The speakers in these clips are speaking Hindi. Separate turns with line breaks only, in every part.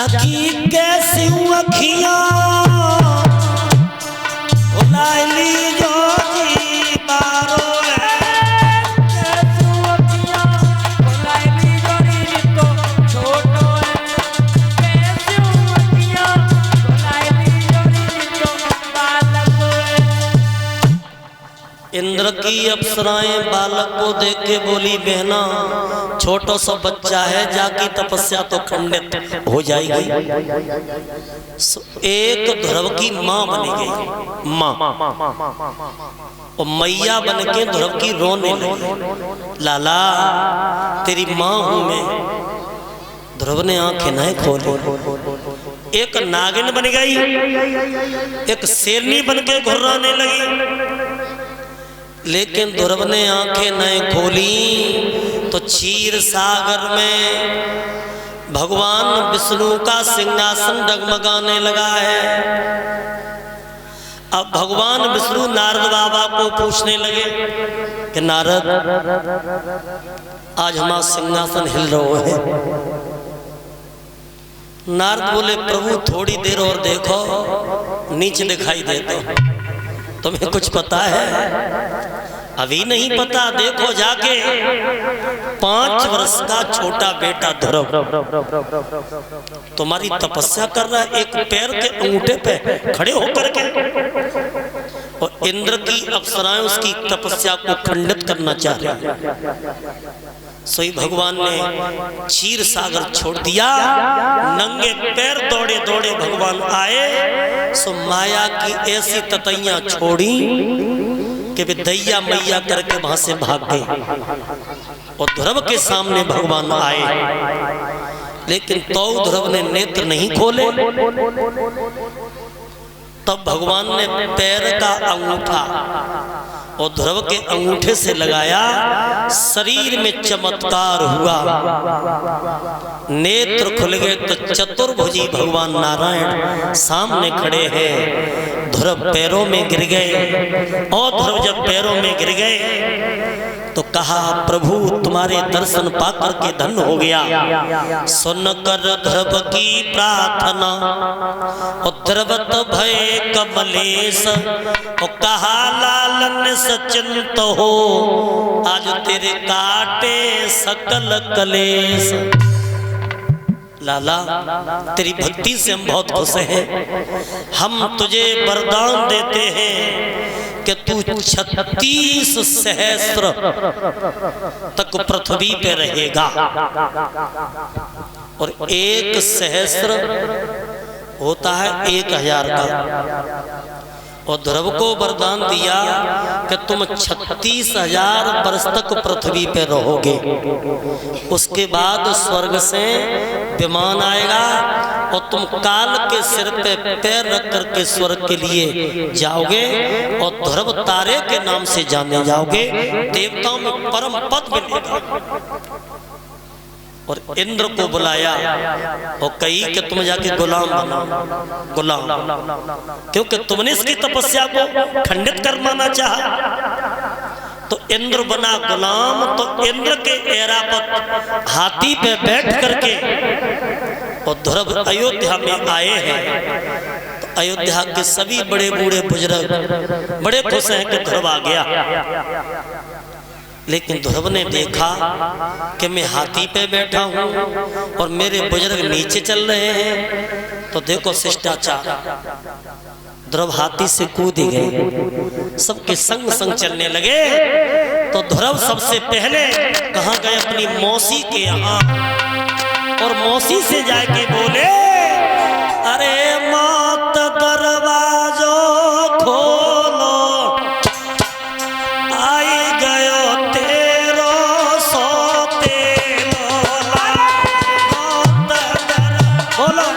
जाकी कैसी अखियां भुलाइली जो जी बारो इंद्र की अप्सराएं बालक को देख के बोली बहना छोटा सा बच्चा है जाकी तपस्या तो खंडित हो जाएगी। एक ध्रुव की माँ बनी गई माँ और मैया बन के ध्रुव की रोने लगी लाला तेरी माँ हूं मैं। ध्रुव ने आंखें नहीं खोली एक नागिन बन गई एक शेरनी बन के घुर्राने लगी लेकिन ध्रुव ने आंखें नहीं खोली तो क्षीर सागर में भगवान विष्णु का सिंहासन डगमगाने लगा है। अब भगवान विष्णु नारद बाबा को पूछने लगे कि नारद आज हमारा सिंहासन हिल रहा है। नारद बोले प्रभु थोड़ी देर और देखो नीचे दिखाई देते तुम्हें कुछ पता है? अभी नहीं पता देखो जाके 5 वर्ष का छोटा बेटा ध्रुव तुम्हारी तपस्या कर रहा है एक पैर के अंगूठे पे खड़े होकर के और इंद्र की अप्सराएं उसकी तपस्या को खंडित करना चाह रही। सोई भगवान ने क्षीर सागर छोड़ दिया नंगे पैर दौड़े दौड़े भगवान आए सो माया की ऐसी ततैया छोड़ी कि वे दैया मैया करके वहां से भाग गए और ध्रुव के सामने भगवान आए लेकिन तो ध्रुव ने नेत्र नहीं खोले। तब भगवान ने पैर का अंगूठा और ध्रुव के अंगूठे से लगाया शरीर में चमत्कार हुआ नेत्र खुल गए तो चतुर्भुजी भगवान नारायण सामने खड़े हैं। ध्रुव पैरों में गिर गए और ध्रुव जब पैरों में गिर गए तो कहा प्रभु तुम्हारे दर्शन पाकर के धन्य हो गया। सुनकर ध्रुव की प्रार्थना और द्रवत भय कमलेश और कहा लालन सचिंत हो आज तेरे काटे सकल कलेश। लाला तेरी भक्ति से हम बहुत खुश हैं। हम तुझे वरदान देते हैं कि तू 36 सहस्त्र तक पृथ्वी पे रहेगा और 1 सहस्त्र होता है 1000 का और ध्रुव को वरदान दिया कि तुम 36,000 वर्ष तक पृथ्वी पे रहोगे। उसके बाद स्वर्ग से विमान आएगा और तुम काल के सिर पे पैर रख करके स्वर्ग के लिए जाओगे और ध्रुव तारे के नाम से जाने जाओगे। देवताओं में परम पद मिलेगा। और इंद्र को बुलाया और कही कि तुम जाके गुलाम बनो गुलाम क्योंकि तुमने इसकी तपस्या को खंडित कर माना चाहा। तो इंद्र बना गुलाम। तो इंद्र के ऐरावत हाथी पे बैठ करके और ध्रुव अयोध्या में आए हैं। तो अयोध्या के सभी बड़े बूढ़े बुजुर्ग बड़े खुश हैं कि ध्रुव आ गया। लेकिन ध्रुव ने देखा कि मैं हाथी पे बैठा हूं और मेरे बुजुर्ग नीचे चल रहे हैं। तो देखो शिष्टाचार ध्रुव हाथी से कूद गए सबके संग संग चलने लगे। तो ध्रुव सबसे पहले कहां गए अपनी मौसी के यहाँ और मौसी से जाके बोले अरे मात दरवाजो खोलो आई गयो तेरो सोते बोलो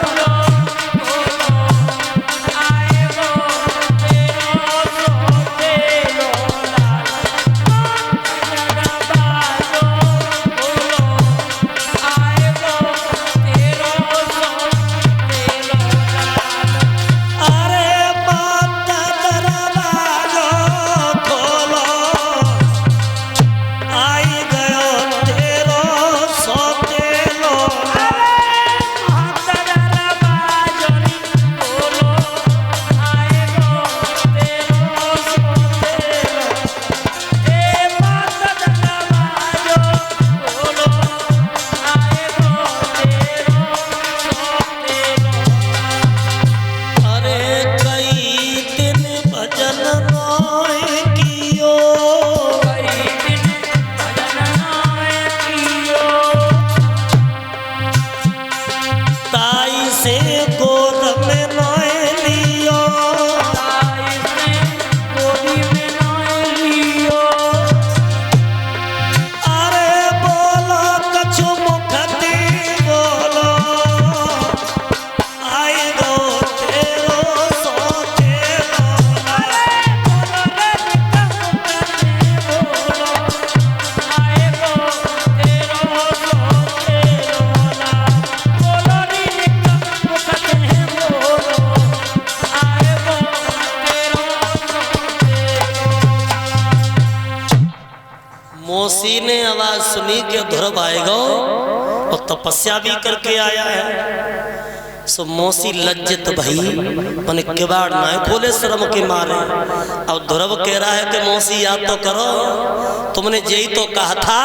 सुनी कि ध्रुव आएगा और तपस्या भी करके आया है। सो मौसी लज्जित भई, मैंने किवाड़ ना खोले शर्म के मारे। अब ध्रुव कह रहा है कि मौसी याद तो करो, तुमने यही तो कहा था